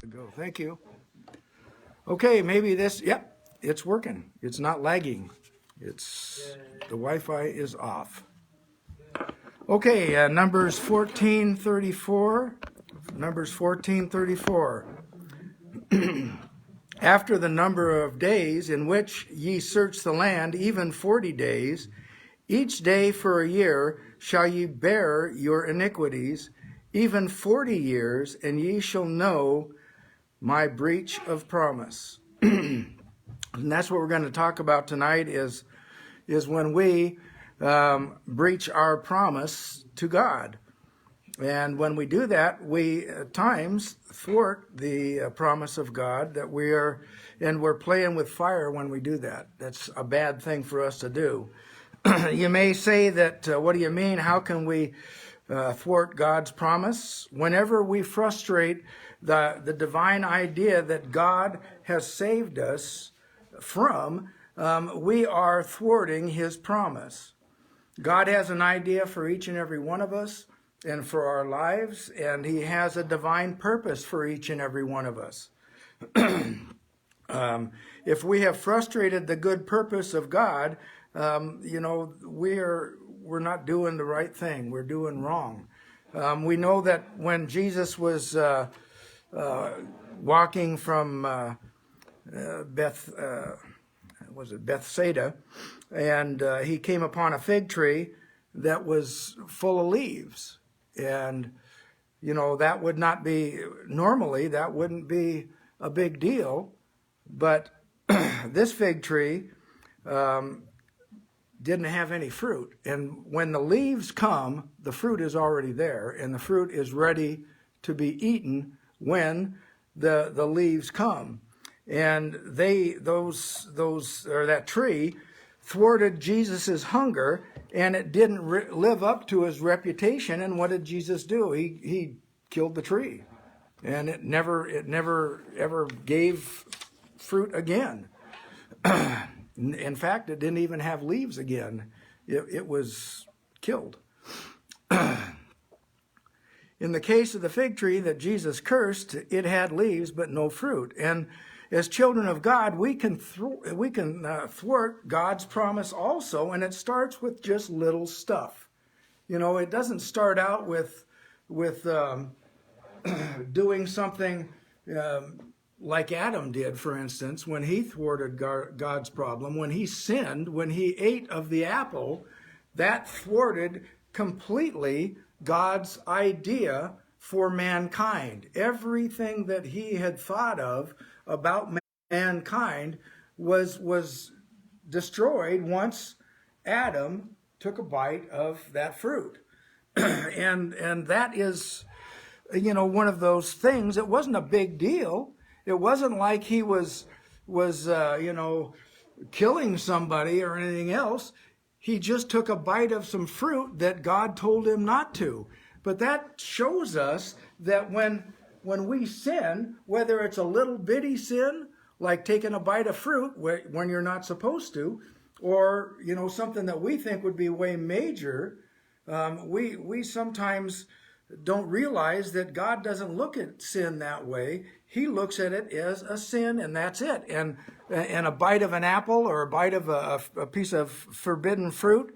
Go. Thank you. Okay, maybe this, yep, it's working. It's not lagging. The Wi-Fi is off. Okay, Numbers 14:34. Numbers 14:34. After the number of days in which ye search the land, even 40 days, each day for a year shall ye bear your iniquities, even 40 years, and ye shall know my breach of promise. And that's what we're going to talk about tonight is when we breach our promise to God. And when we do that, we at times thwart the promise of God that we're playing with fire when we do that. That's a bad thing for us to do. You may say that, what do you mean? How can we thwart God's promise? Whenever we frustrate the divine idea that God has saved us from, we are thwarting his promise. God has an idea for each and every one of us and for our lives, and he has a divine purpose for each and every one of us. If we have frustrated the good purpose of God, we're not doing the right thing. We're doing wrong. We know that when Jesus was walking from Bethsaida, and he came upon a fig tree that was full of leaves. And, that would not be, normally that wouldn't be a big deal, but this fig tree didn't have any fruit. And when the leaves come, the fruit is already there, and the fruit is ready to be eaten when the leaves come. And that tree thwarted Jesus's hunger, and it didn't live up to his reputation. And what did Jesus do? He killed the tree, and it never ever gave fruit again. In fact, it didn't even have leaves again. It was killed. In the case of the fig tree that Jesus cursed, it had leaves but no fruit. And as children of God, we can thwart God's promise also, and it starts with just little stuff. It doesn't start out with doing something like Adam did, for instance, when he thwarted God's problem. When he sinned, when he ate of the apple, that thwarted completely God's idea for mankind. Everything that he had thought of about mankind was destroyed once Adam took a bite of that fruit. and that is, one of those things. It wasn't a big deal. It wasn't like he was killing somebody or anything else. He just took a bite of some fruit that God told him not to. But that shows us that when we sin, whether it's a little bitty sin, like taking a bite of fruit when you're not supposed to, or, something that we think would be way major, we sometimes don't realize that God doesn't look at sin that way. He looks at it as a sin, and that's it. And a bite of an apple or a bite of a piece of forbidden fruit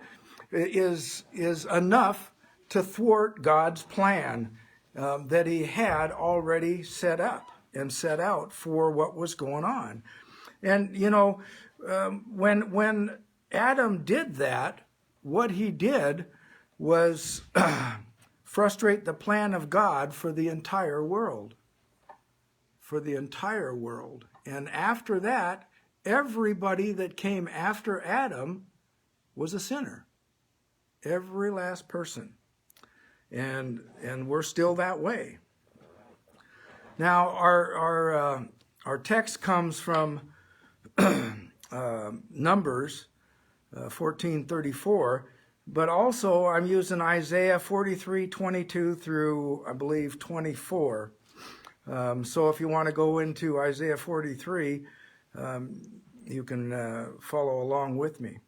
is enough to thwart God's plan that he had already set up and set out for what was going on. And, when Adam did that, what he did was frustrate the plan of God for the entire world. For the entire world. And after that, everybody that came after Adam was a sinner. Every last person. And we're still that way. Now, our text comes from Numbers 14:34, but also I'm using Isaiah 43:22 through, I believe, 24. So if you want to go into Isaiah 43, you can follow along with me.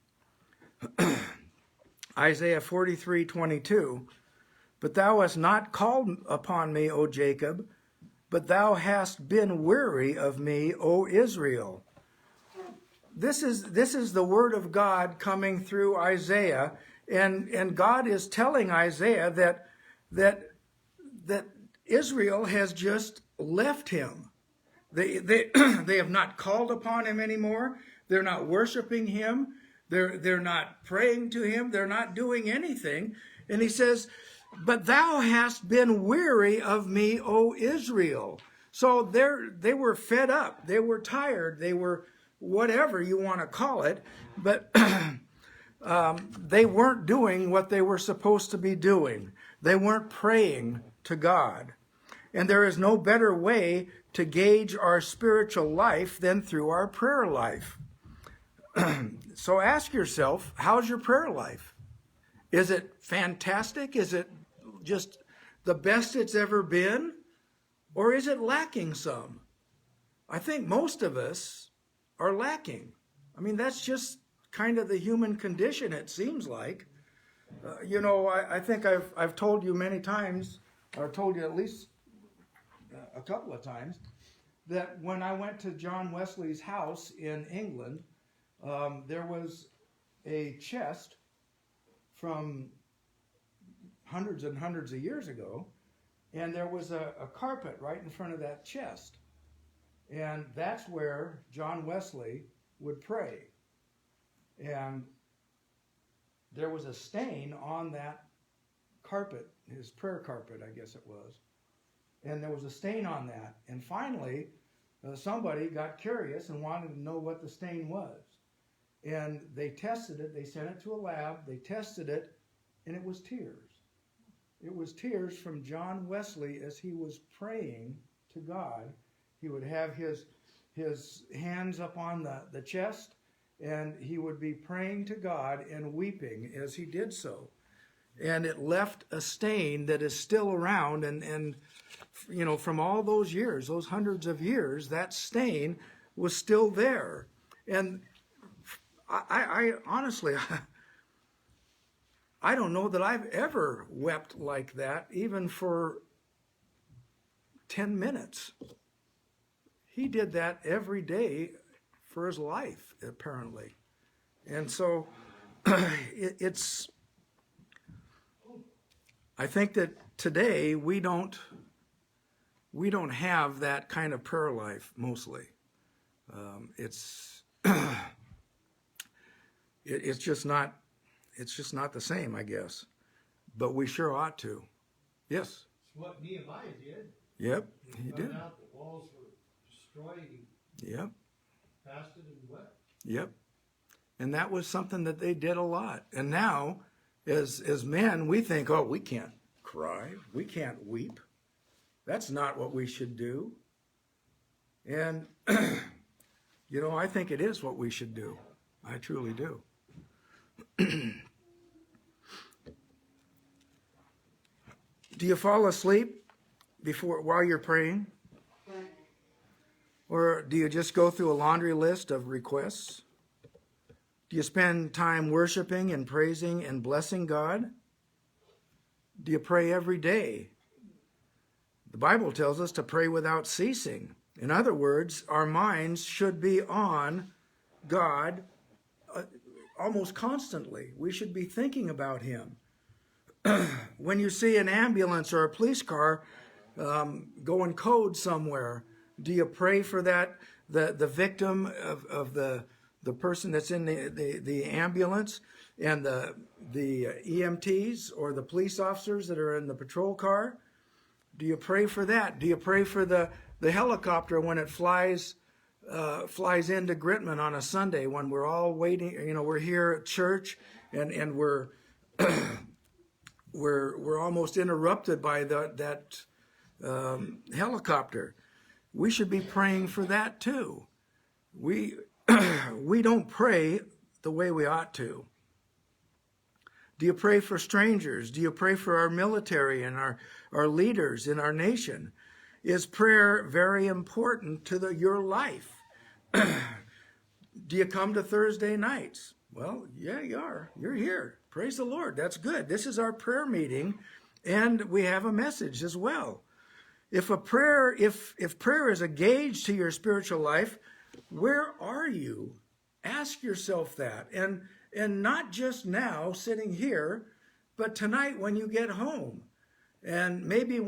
Isaiah 43:22, but thou hast not called upon me, O Jacob, but thou hast been weary of me, O Israel. This is the word of God coming through Isaiah, and God is telling Isaiah that Israel has just left him. They they have not called upon him anymore. They're not worshiping him. They're not praying to him. They're not doing anything. And he says, "But thou hast been weary of me, O Israel." So they were fed up. They were tired. They were whatever you want to call it, but they weren't doing what they were supposed to be doing. They weren't praying to God. And there is no better way to gauge our spiritual life than through our prayer life. So ask yourself, how's your prayer life? Is it fantastic? Is it just the best it's ever been? Or is it lacking some? I think most of us are lacking. I mean, that's just kind of the human condition, it seems like. I think I've told you many times, or told you at least a couple of times, that when I went to John Wesley's house in England, there was a chest from hundreds and hundreds of years ago, and there was a carpet right in front of that chest. And that's where John Wesley would pray. And there was a stain on that carpet, his prayer carpet, I guess it was. And there was a stain on that. And finally, somebody got curious and wanted to know what the stain was. And they tested it. They sent it to a lab. They tested it, and it was tears. It was tears from John Wesley as he was praying to God. He would have his hands up on the chest, and he would be praying to God and weeping as he did so. And it left a stain that is still around, and from all those years, those hundreds of years, that stain was still there. And I honestly, I don't know that I've ever wept like that, even for 10 minutes. He did that every day for his life, apparently. And so I think that today we don't have that kind of prayer life mostly. It's just not the same, I guess. But we sure ought to. Yes. It's what Nehemiah did. Yep, he did. Out the walls were destroyed. He Yep. fasted and wept. Yep. And that was something that they did a lot. And now, as men, we think, oh, we can't cry. We can't weep. That's not what we should do. And, I think it is what we should do. I truly do. Do you fall asleep while you're praying? Or do you just go through a laundry list of requests? Do you spend time worshiping and praising and blessing God? Do you pray every day? The Bible tells us to pray without ceasing. In other words, our minds should be on God almost constantly. We should be thinking about Him. When you see an ambulance or a police car going code somewhere, do you pray for the victim of the person that's in the ambulance, and the EMTs or the police officers that are in the patrol car? Do you pray for that? Do you pray for the helicopter when it flies into Gritman on a Sunday, when we're all waiting? We're here at church and we're we're almost interrupted by that helicopter. We should be praying for that too. We don't pray the way we ought to. Do you pray for strangers? Do you pray for our military and our leaders in our nation? Is prayer very important to your life? Do you come to Thursday nights? Well, yeah, you are. You're here. Praise the Lord. That's good. This is our prayer meeting, and we have a message as well. If prayer is a gauge to your spiritual life, where are you? Ask yourself that. And not just now sitting here, but tonight when you get home. And maybe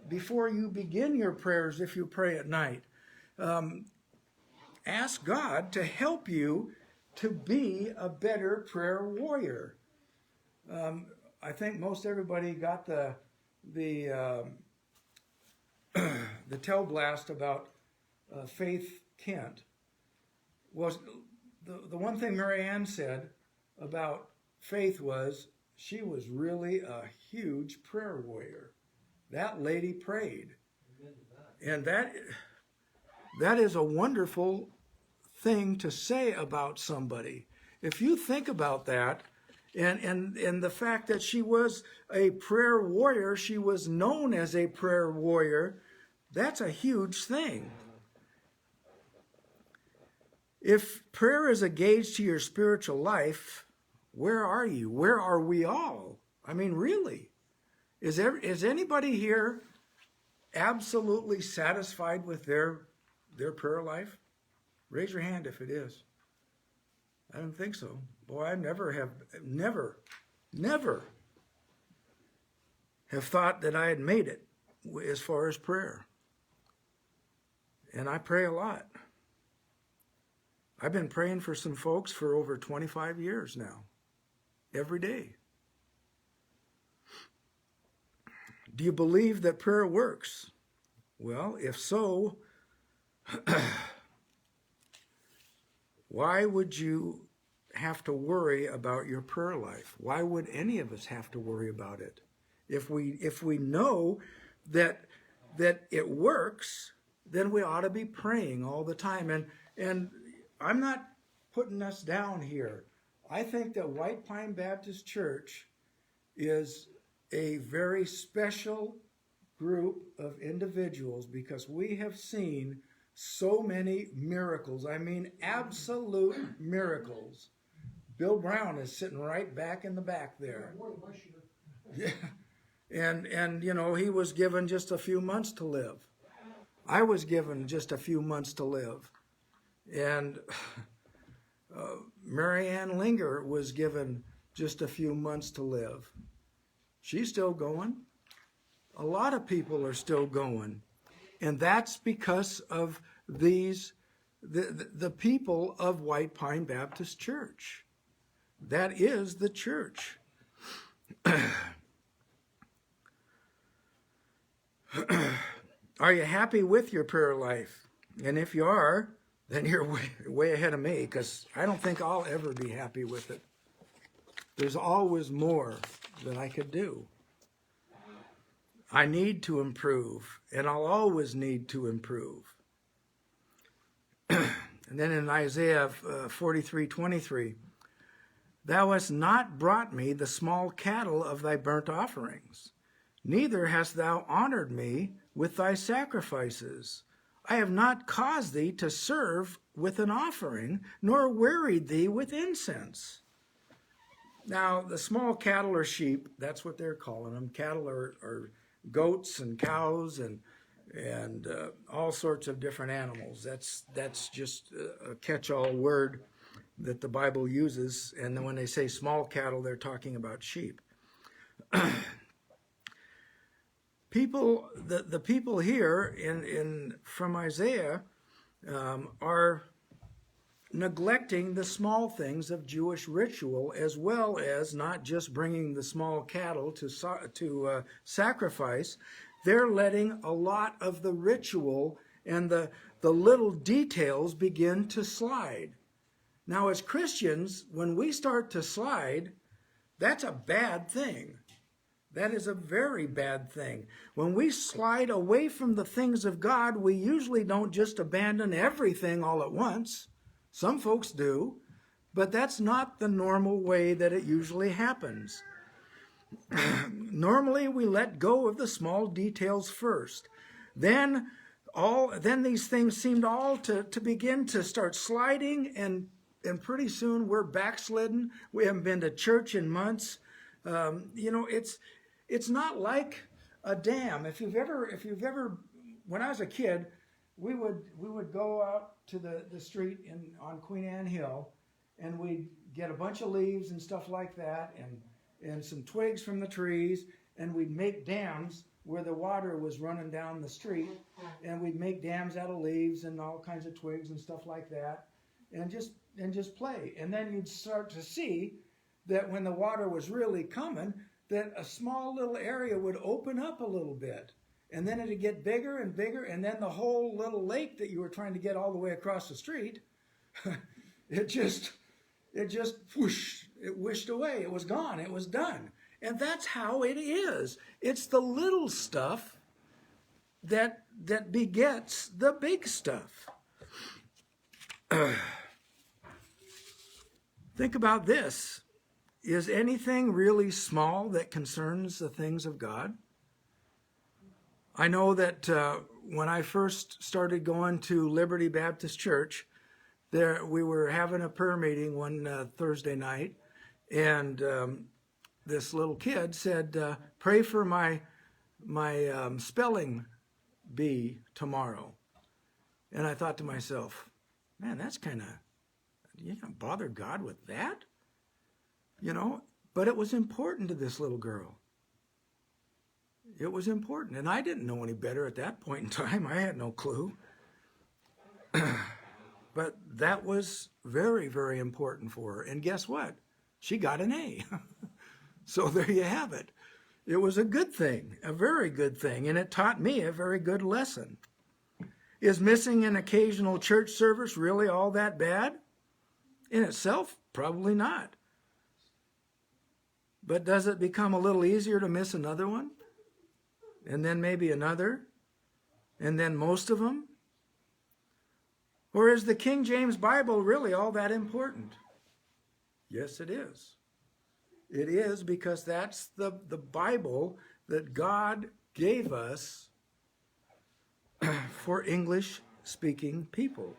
before you begin your prayers, if you pray at night, ask God to help you to be a better prayer warrior. I think most everybody got the tell blast about Faith Kent. Was the one thing Mary Ann said about Faith was she was really a huge prayer warrior. That lady prayed. And that is a wonderful thing to say about somebody. If you think about that, and the fact that she was a prayer warrior, she was known as a prayer warrior, that's a huge thing. If prayer is a gauge to your spiritual life, where are you? Where are we all? I mean, really? Is anybody here absolutely satisfied with their prayer life? Raise your hand if it is. I don't think so. Boy, I never have thought that I had made it as far as prayer. And I pray a lot. I've been praying for some folks for over 25 years now, every day. Do you believe that prayer works? Well, if so, why would you have to worry about your prayer life? Why would any of us have to worry about it? If we know that it works, then we ought to be praying all the time. And I'm not putting us down here. I think that White Pine Baptist Church is a very special group of individuals because we have seen so many miracles. I mean, absolute miracles. Bill Brown is sitting right back in the back there. Yeah. And you know, he was given just a few months to live. I was given just a few months to live. And Mary Ann Linger was given just a few months to live. She's still going. A lot of people are still going. And that's because of the people of White Pine Baptist Church. That is the church. Are you happy with your prayer life? And if you are, then you're way ahead of me, because I don't think I'll ever be happy with it. There's always more that I could do. I need to improve, and I'll always need to improve. And then in Isaiah 43:23, thou hast not brought me the small cattle of thy burnt offerings, neither hast thou honored me with thy sacrifices. I have not caused thee to serve with an offering, nor wearied thee with incense. Now, the small cattle or sheep, that's what they're calling them. Cattle are goats and cows and all sorts of different animals. That's just a catch-all word that the Bible uses. And then when they say small cattle, they're talking about sheep. The people here from Isaiah are neglecting the small things of Jewish ritual, as well as not just bringing the small cattle to sacrifice. They're letting a lot of the ritual and the little details begin to slide. Now, as Christians, when we start to slide, that's a bad thing. That is a very bad thing. When we slide away from the things of God, we usually don't just abandon everything all at once. Some folks do, but that's not the normal way that it usually happens. Normally, we let go of the small details first. Then these things seem to begin to start sliding, and pretty soon we're backslidden. We haven't been to church in months. It's not like a dam. If you've ever, when I was a kid, we would go out to the street on Queen Anne Hill, and we'd get a bunch of leaves and stuff like that, and some twigs from the trees, and we'd make dams where the water was running down the street, and we'd make dams out of leaves and all kinds of twigs and stuff like that, and just play. And then you'd start to see that when the water was really coming, that a small little area would open up a little bit, and then it'd get bigger and bigger, and then the whole little lake that you were trying to get all the way across the street, it just whoosh, it wished away. It was gone. It was done. And that's how it is. It's the little stuff that begets the big stuff. Think about this. Is anything really small that concerns the things of God? I know that when I first started going to Liberty Baptist Church, we were having a prayer meeting one Thursday night, and this little kid said, "Pray for my spelling bee tomorrow." And I thought to myself, man, that's kind of, you gonna bother God with that? You know, but it was important to this little girl. It was important. And I didn't know any better at that point in time. I had no clue. But that was very, very important for her. And guess what? She got an A. So there you have it. It was a good thing, a very good thing. And it taught me a very good lesson. Is missing an occasional church service really all that bad? In itself, probably not. But does it become a little easier to miss another one? And then maybe another? And then most of them? Or is the King James Bible really all that important? Yes, it is. It is, because that's the Bible that God gave us for English-speaking people.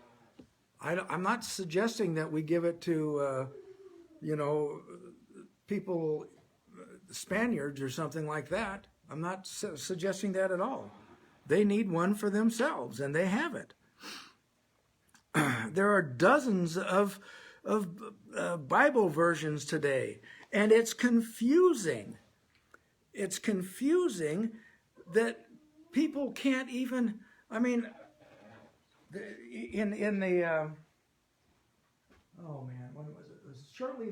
I'm not suggesting that we give it to, people, Spaniards or something like that. I'm not suggesting that at all. They need one for themselves, and they have it. There are dozens of Bible versions today, and it's confusing. It's confusing that people can't even, I mean, in the, oh man, when was it? It was shortly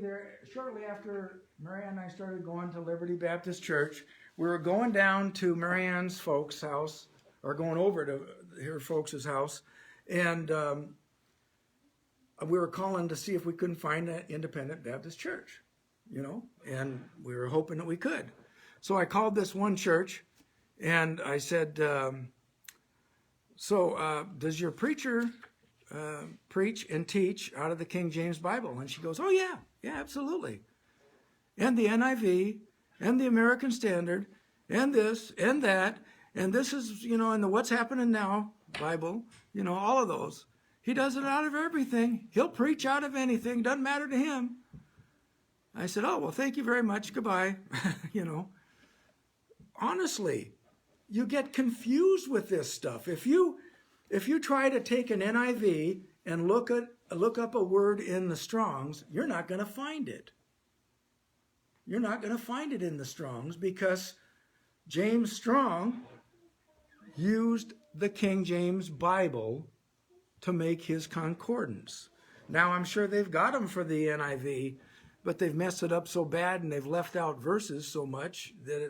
after Marianne and I started going to Liberty Baptist Church. We were going down to Marianne's folks' house, or going over to her folks' house, and we were calling to see if we couldn't find an independent Baptist church, and we were hoping that we could. So I called this one church, and I said, does your preacher preach and teach out of the King James Bible? And she goes, oh yeah, absolutely. And the NIV, and the American Standard, and this, and that, and this is, in the What's Happening Now Bible, all of those. He does it out of everything. He'll preach out of anything. Doesn't matter to him. I said, oh, well, thank you very much. Goodbye. Honestly, you get confused with this stuff. If you try to take an NIV and look up a word in the Strong's, you're not going to find it. You're not going to find it in the Strong's, because James Strong used the King James Bible to make his concordance. Now, I'm sure they've got them for the NIV, but they've messed it up so bad, and they've left out verses so much that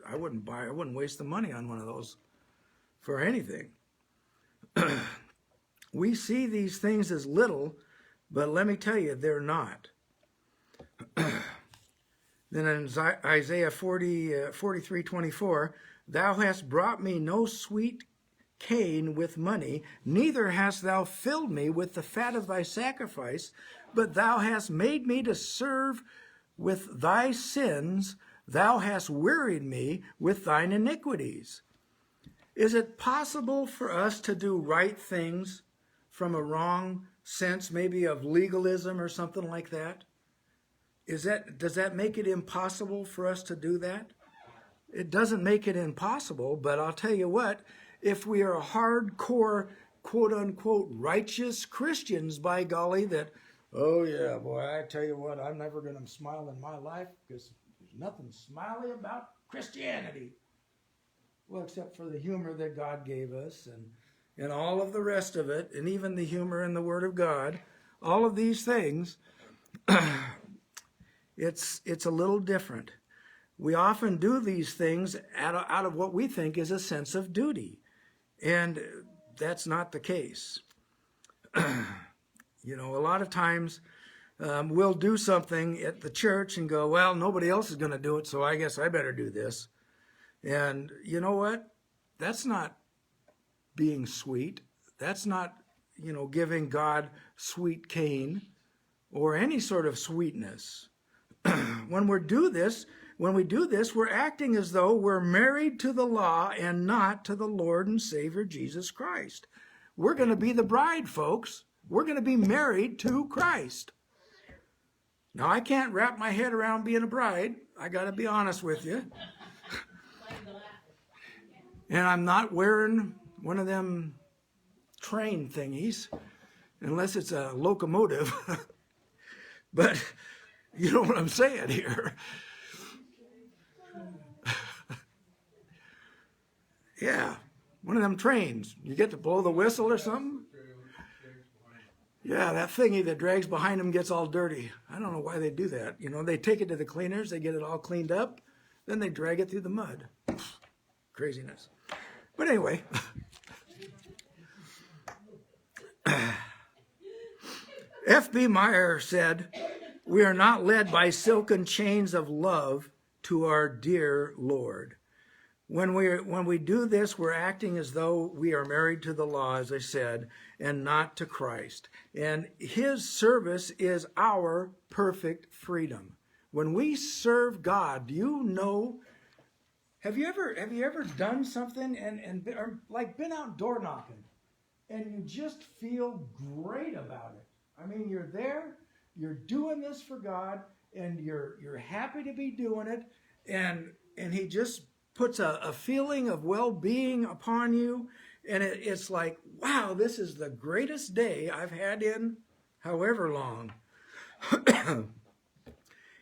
I wouldn't waste the money on one of those for anything. We see these things as little, but let me tell you, they're not. Then in Isaiah 43:24, thou hast brought me no sweet cane with money, neither hast thou filled me with the fat of thy sacrifice, but thou hast made me to serve with thy sins, thou hast wearied me with thine iniquities. Is it possible for us to do right things from a wrong sense, maybe of legalism or something like that? Does that make it impossible for us to do that? it doesn't make it impossible, but I'll tell you what, if we are hardcore, quote unquote, righteous Christians, by golly, that, oh yeah, boy, I tell you what, I'm never going to smile in my life because there's nothing smiley about Christianity. Well, except for the humor that God gave us and all of the rest of it, and even the humor in the Word of God, all of these things, it's a little different. We often do these things out of what we think is a sense of duty, and that's not the case. You know, a lot of times we'll do something at the church and go, well, nobody else is going to do it, so I guess I better do this. And you know what? That's not being sweet. That's not, you know, giving God sweet cane or any sort of sweetness. When we do this, we're acting as though we're married to the law and not to the Lord and Savior Jesus Christ. We're going to be the bride, folks. We're going to be married to Christ. Now, I can't wrap my head around being a bride. I got to be honest with you. And I'm not wearing one of them train thingies, unless it's a locomotive. But you know what I'm saying here. Yeah, one of them trains. You get to blow the whistle or something? Yeah, that thingy that drags behind them gets all dirty. I don't know why they do that. You know, they take it to the cleaners, they get it all cleaned up, then they drag it through the mud. Craziness. But anyway, F.B. Meyer said, "We are not led by silken chains of love to our dear Lord." When we do this, we're acting as though we are married to the law, as I said, and not to Christ. And his service is our perfect freedom. When we serve God, do you know, have you ever done something and been out door knocking and you just feel great about it? I mean, you're there, you're doing this for God, and you're happy to be doing it, and he just puts a feeling of well-being upon you, and it's like, wow, this is the greatest day I've had in however long.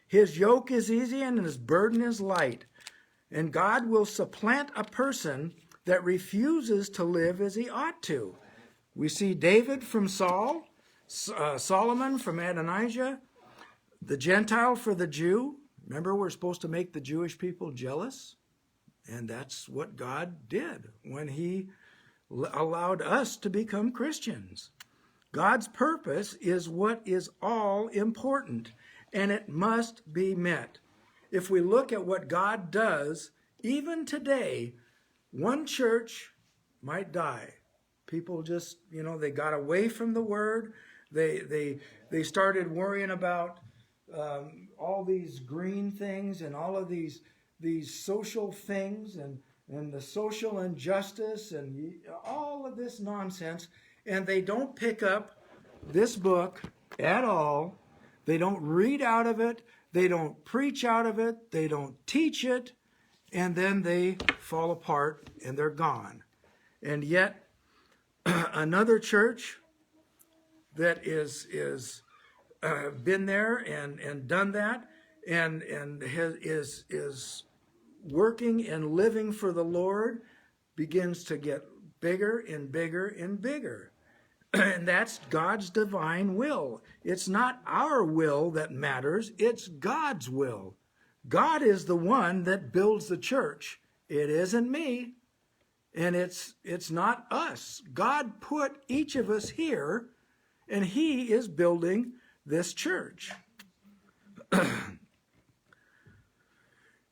His yoke is easy and his burden is light, and God will supplant a person that refuses to live as he ought to. We see David from Saul, Solomon from Adonijah, the Gentile for the Jew. Remember, we're supposed to make the Jewish people jealous? And that's what God did when he allowed us to become Christians. God's purpose is what is all important, and it must be met. If we look at what God does, even today, one church might die. People just, you know, they got away from the word. They started worrying about all these green things and all of these social things and the social injustice and all of this nonsense, and they don't pick up this book at all. They don't read out of it. They don't preach out of it. They don't teach it, and then they fall apart and they're gone. And yet another church that is been there and done that and is working and living for the Lord begins to get bigger and bigger and bigger. And that's God's divine will. It's not our will that matters, it's God's will. God is the one that builds the church. It isn't me, and it's not us. God put each of us here, and he is building this church.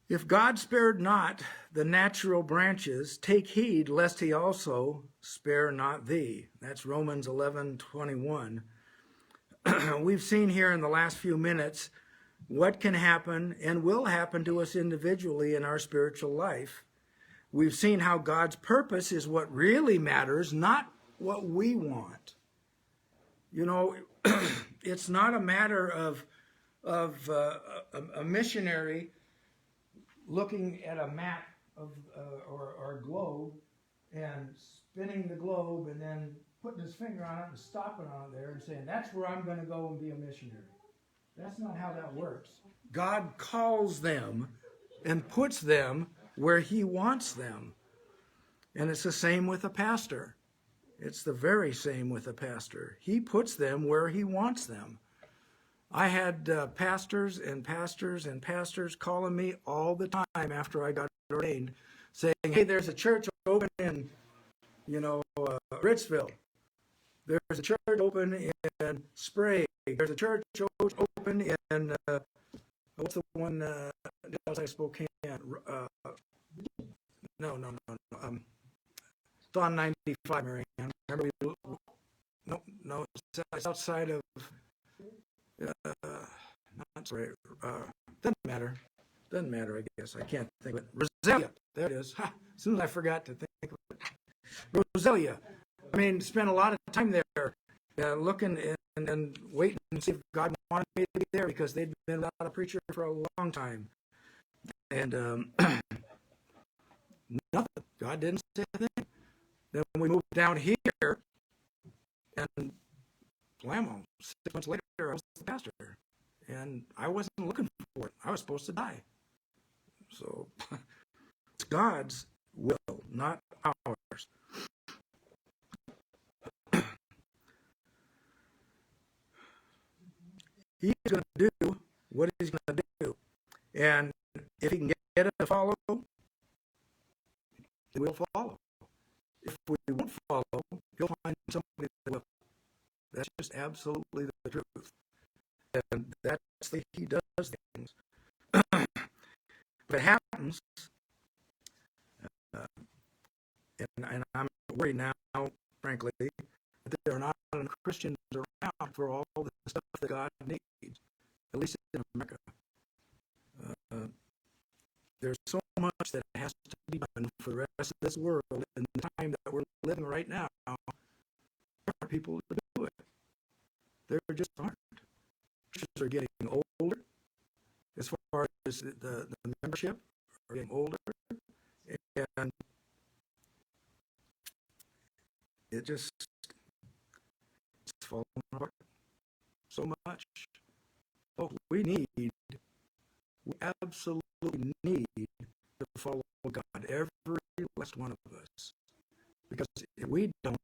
If God spared not the natural branches, take heed lest he also spare not thee. That's Romans 11:21. We've seen here in the last few minutes what can happen and will happen to us individually in our spiritual life. We've seen how God's purpose is what really matters, not what we want. You know, it's not a matter of a missionary looking at a map of or a globe and spinning the globe and then putting his finger on it and stopping on it there and saying, that's where I'm going to go and be a missionary. That's not how that works. God calls them and puts them where he wants them. And it's the same with a pastor. It's the very same with a pastor. He puts them where he wants them. I had pastors and pastors and pastors calling me all the time after I got ordained, saying, hey, there's a church open in, Richville. There's a church open in Sprague. There's a church open in, what's the one outside Spokane? No. It's on 95, Marianne. Remember no, it's outside of, not right. Doesn't matter, I guess. I can't think of it. Roselia, there it is. Ha, as soon as I forgot to think of it. Roselia. I mean, spent a lot of time there looking and waiting to see if God wanted me to be there because they'd been without a preacher for a long time. And nothing. God didn't say a thing. Then we moved down here, and blammo, 6 months later, I was the pastor. And I wasn't looking for it. I was supposed to die. So it's God's will, not ours. He's going to do what he's going to do. And if he can get it to follow, we'll follow. If we won't follow, he'll find somebody that will. That's just absolutely the truth. And that's the way he does things. If it happens, and I'm worried now, frankly, that there are not enough Christians around for all the stuff that God needs, at least in America. There's so much that has to be done for the rest of this world in the time that we're living right now. There are people to do it. There just aren't. Churches are getting older as far as the membership are getting older, and it's falling apart so much. Oh, we absolutely need to follow God, every last one of us, because if we don't,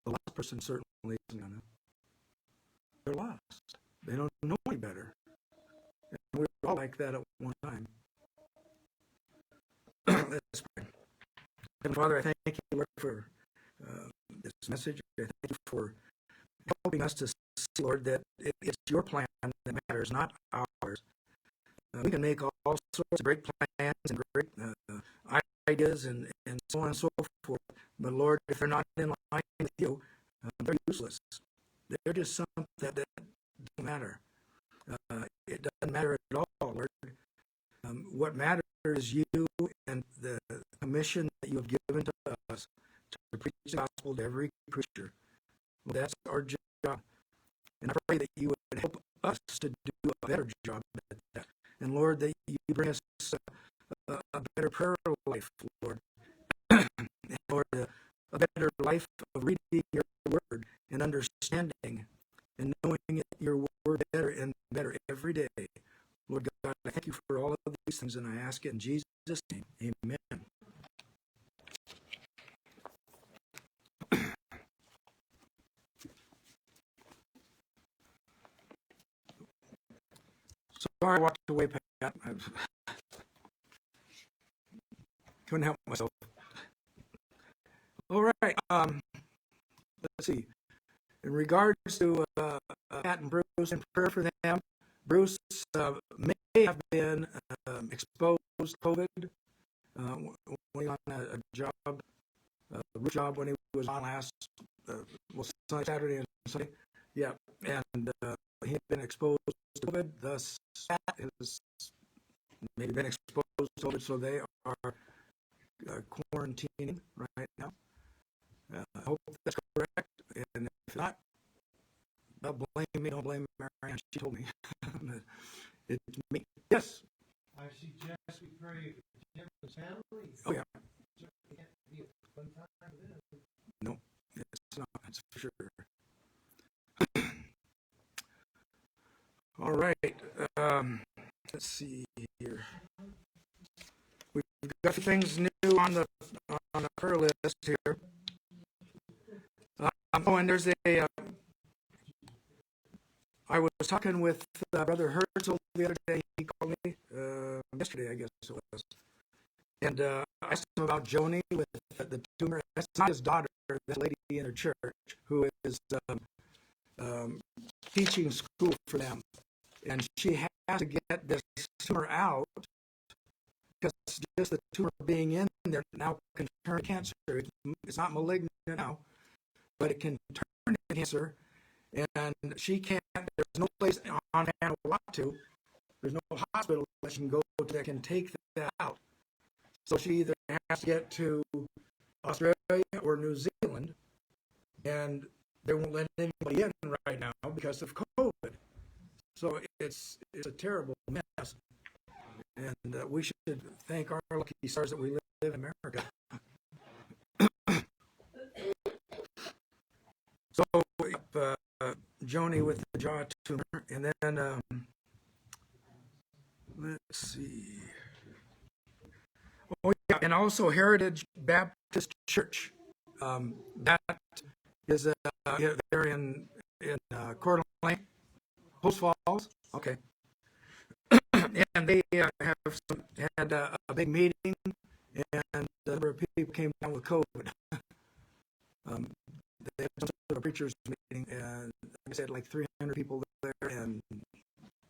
the last person certainly isn't gonna. They're lost. They don't know any better. And we're all like that at one time. Let's pray. Heavenly Father, I thank you, Lord, for this message. I thank you for helping us to see, Lord, that it's your plan that matters, not ours. We can make all sorts of great plans and great ideas and so on and so forth. But Lord, if they're not in line with you, they're useless. They're just something that doesn't matter. It doesn't matter at all, Lord. What matters is you and the commission that you have given to us to preach the gospel to every creature. Well, that's our job. And I pray that you would help us to do a better job at that. And Lord, that you bring us a better prayer life, Lord. And Lord, a better life of reading your word and understanding and knowing your word better and better every day. Lord God, I thank you for all of these things, and I ask it in Jesus' name. Amen. Sorry I walked away, Pat. I couldn't help myself. All right. Let's see. In regards to Pat and Bruce, in prayer for them, Bruce may have been exposed to COVID when he was on a job, root job when he was on last Saturday and Sunday. Yeah, and he had been exposed to COVID. Thus, Pat has maybe been exposed to COVID, so they are quarantining right now. I hope that's correct, and if not, don't blame me, don't blame Marianne. She told me. It's me. Yes. I suggest we pray for Never his family. Oh yeah, Certainly can't be a fun time for them. no, it's not. That's for sure. All right. Let's see here. We've got a few things new on the prayer list here. Oh, and there's a. I was talking with Brother Herzl the other day. He called me yesterday, I guess it was, and I asked him about Joni with the tumor. That's not his daughter, that lady in her church who is teaching school for them, and she has to get this tumor out because just the tumor being in there now can turn cancer. It's not malignant now, but it can turn into cancer. And she can't, there's no place on Vanuatu, there's no hospital that she can go to that can take that out. So she either has to get to Australia or New Zealand, and they won't let anybody in right now because of COVID. So it's a terrible mess. And we should thank our lucky stars that we live in America. So, Joni with the jaw tumor, and then let's see. Oh yeah, and also Heritage Baptist Church. That is they're in Coeur d'Alene, Post Falls. Okay, and they had a big meeting, and a number of people came down with COVID. They had some sort of preachers meeting, and like I said, like 300 people there, and a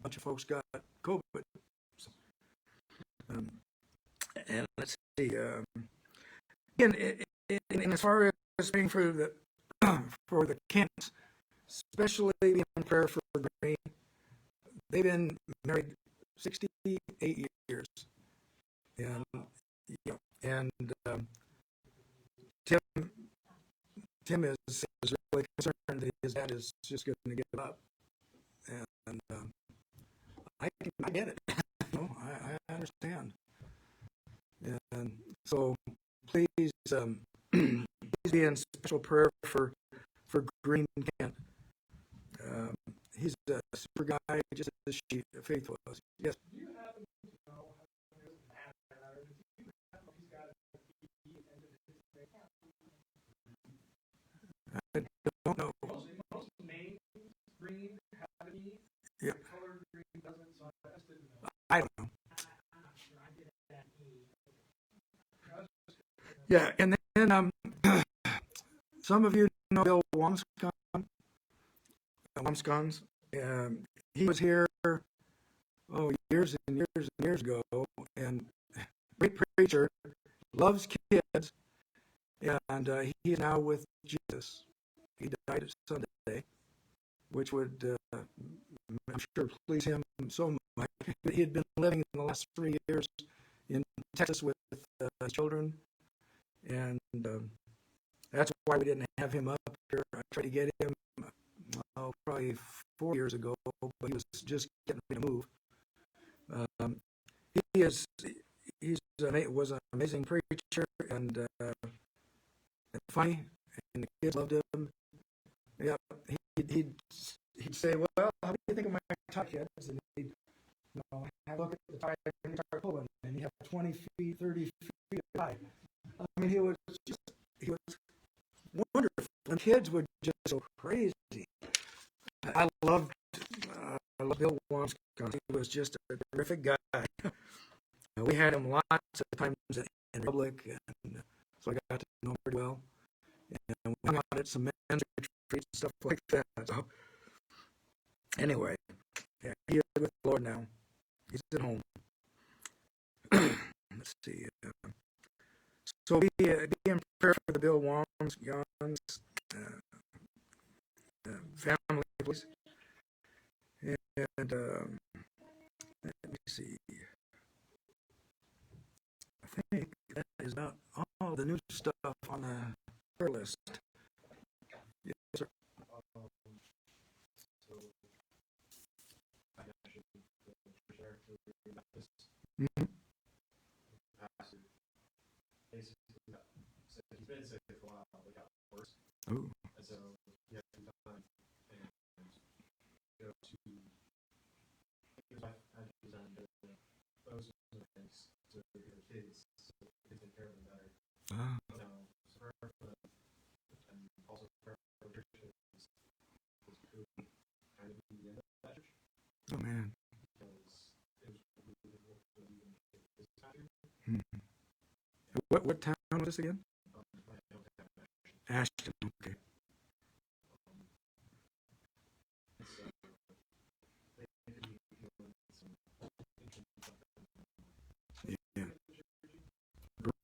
bunch of folks got COVID. So, and let's see. And as far as praying for the Kents, especially in prayer for Green, they've been married 68 years, and Tim is really concerned that his dad is just going to give up, and I get it. I understand, and so please please be in special prayer for Green Kent. He's a super guy, just as Faith was. Yes. Do you happen to know how it matter? Do you know if he's got a PE at the end of his thing? I don't know. Most names, green, have an E. Yeah. The color green doesn't, so I just didn't know. I don't know. I'm not sure. I did that E. Yeah, and then some of you know Bill Wamskons. He was here years and years and years ago, and great preacher, loves kids, and he is now with Jesus. He died at Sunday, which would, I'm sure, please him so much. He had been living in the last 3 years in Texas with his children, and that's why we didn't have him up here. I tried to get him probably 4 years ago, but he was just getting ready to move. Was an amazing preacher and funny, and the kids loved him. Yeah, he'd say, "Well, how do you think of my tie, kids?" And he'd have a look at the tie and he'd start pulling, and he'd have 20 feet, 30 feet of tie. I mean, he was wonderful, and kids would just go crazy. I loved Bill Wamskon. He was just a terrific guy. We had him lots of times in public, and so I got to know him pretty well. And we hung out at some men's retreats and stuff like that. So anyway, yeah, he is with the Lord now. He's at home. Let's see. So be in prayer for the Bill Wamskons family, please. And let me see. I think that is about all the new stuff on the prayer list. Yes, sir. So I should share to Baptist Mm-hmm. pastor Oh. And so you have to come and go to his wife had designed those things to her kids so they could take care of them better. Ah. So for her, and also for her church was kind of the end of that church Oh man. because it was really difficult to even get this time. Hmm. What town was this again? My hometown actually. Ashton. Okay. So they could be doing some ancient stuff. Yeah.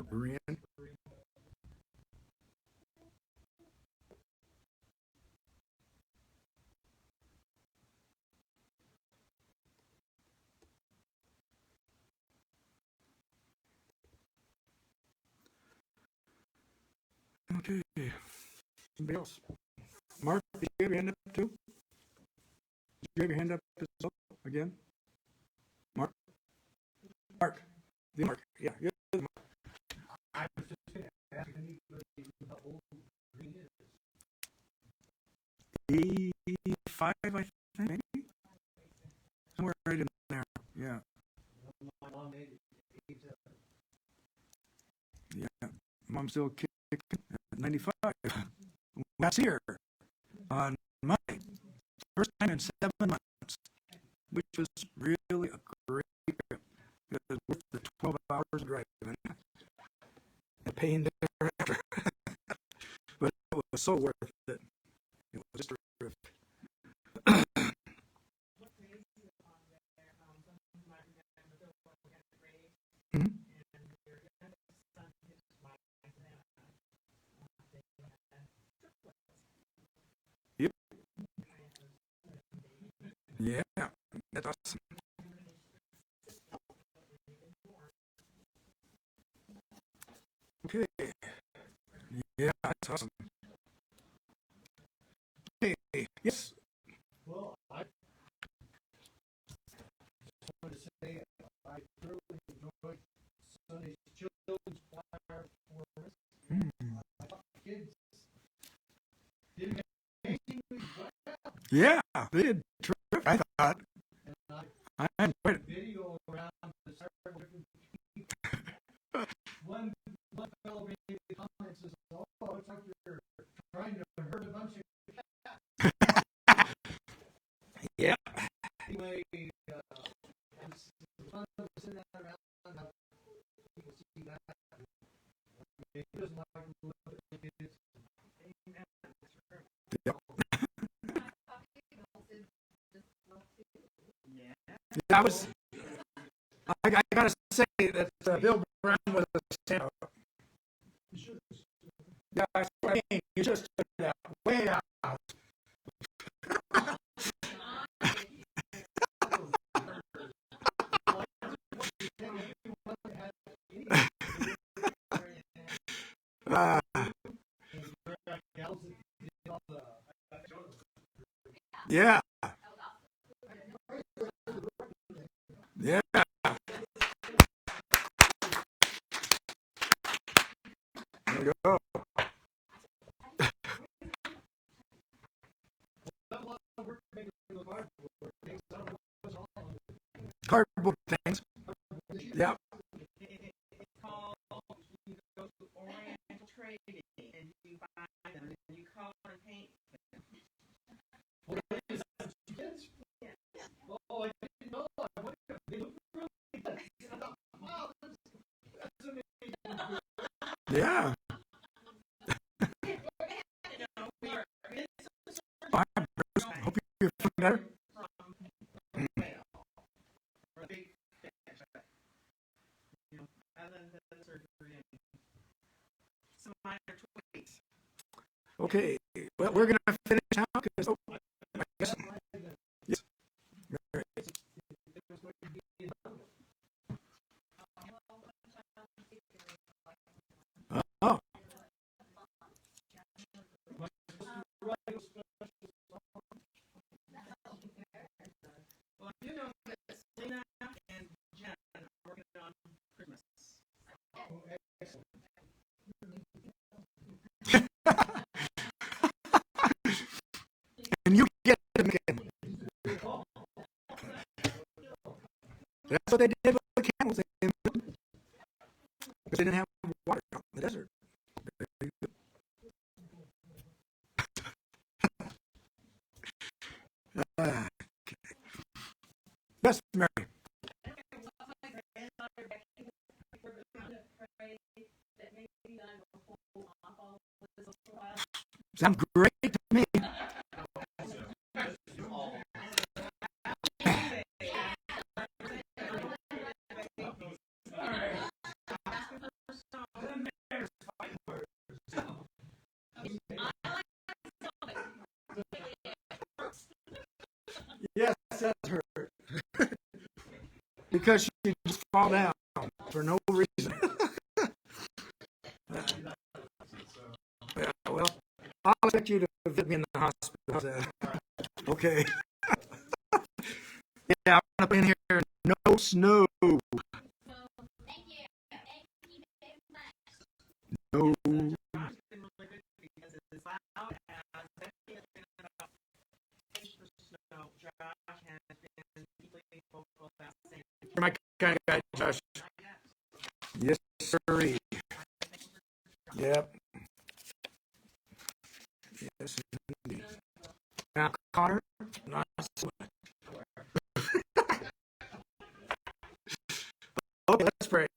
Berean. Okay. Somebody else. Mark, did you have your hand up too? Did you have your hand up as well again? Mark? Mark. The Mark. Yeah. You're the Mark. I was just going to ask anybody how old Green is. 85, I think, maybe? Somewhere right in there. Yeah. My mom made it 87. Yeah. Mom's still kicking at 95. Last year on Monday. First time in 7 months, which was really a great trip. It was worth the 12 hours driving and pain thereafter. But it was so worth it. It was just terrific. Mhm. Yep. Yeah, that's awesome. Okay. Yeah, that's awesome. Okay. Yes. Well, I just wanted to say I thoroughly enjoyed Sunday's children's choir performance. Mm. I thought the kids did amazingly well. Yeah, they did terrific, I thought. And I enjoyed it. video around the several different people. One fellow made the comment says, "Oh, it's like you're trying to herd a bunch of Yeah. anyway." It's fun to sit around and have people see that. I mean, he doesn't like to look at the kids. Yep. Yeah, I gotta say that Bill Brown was a standout. Yeah, I mean, you just took that way out. Ah, yeah. Yeah. There you go. Cardboard things. Yeah. It's called, you go to Oriental Trading and you buy them and you color and paint them. Oh, I didn't know. I went there. They look really good. I thought, wow, that's amazing. Yeah. Bye, Bruce. Hope you're feeling better. From mail or a big fish. You know, other than the surgery and some minor tweaks. Okay. Well, we're gonna finish now because I guess. Yes. Right. Oh. Well, you know that Selena and Jen are working on Christmas. That's what they did with the camels. They because they didn't have water out in the desert. Ah, yes, Mary. Sounds great to me. Yes, that's her. Because she just fall down for no reason. Yeah, well, I'll expect you to visit me in the hospital. Okay. Yeah, I'm up in here. No snow. No. You're my kind of guy, Josh. Yes, sir. Yep. Yes, indeed. Now, Connor, not so much. Okay, let's pray.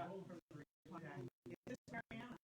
for the reply. Is this Mariana?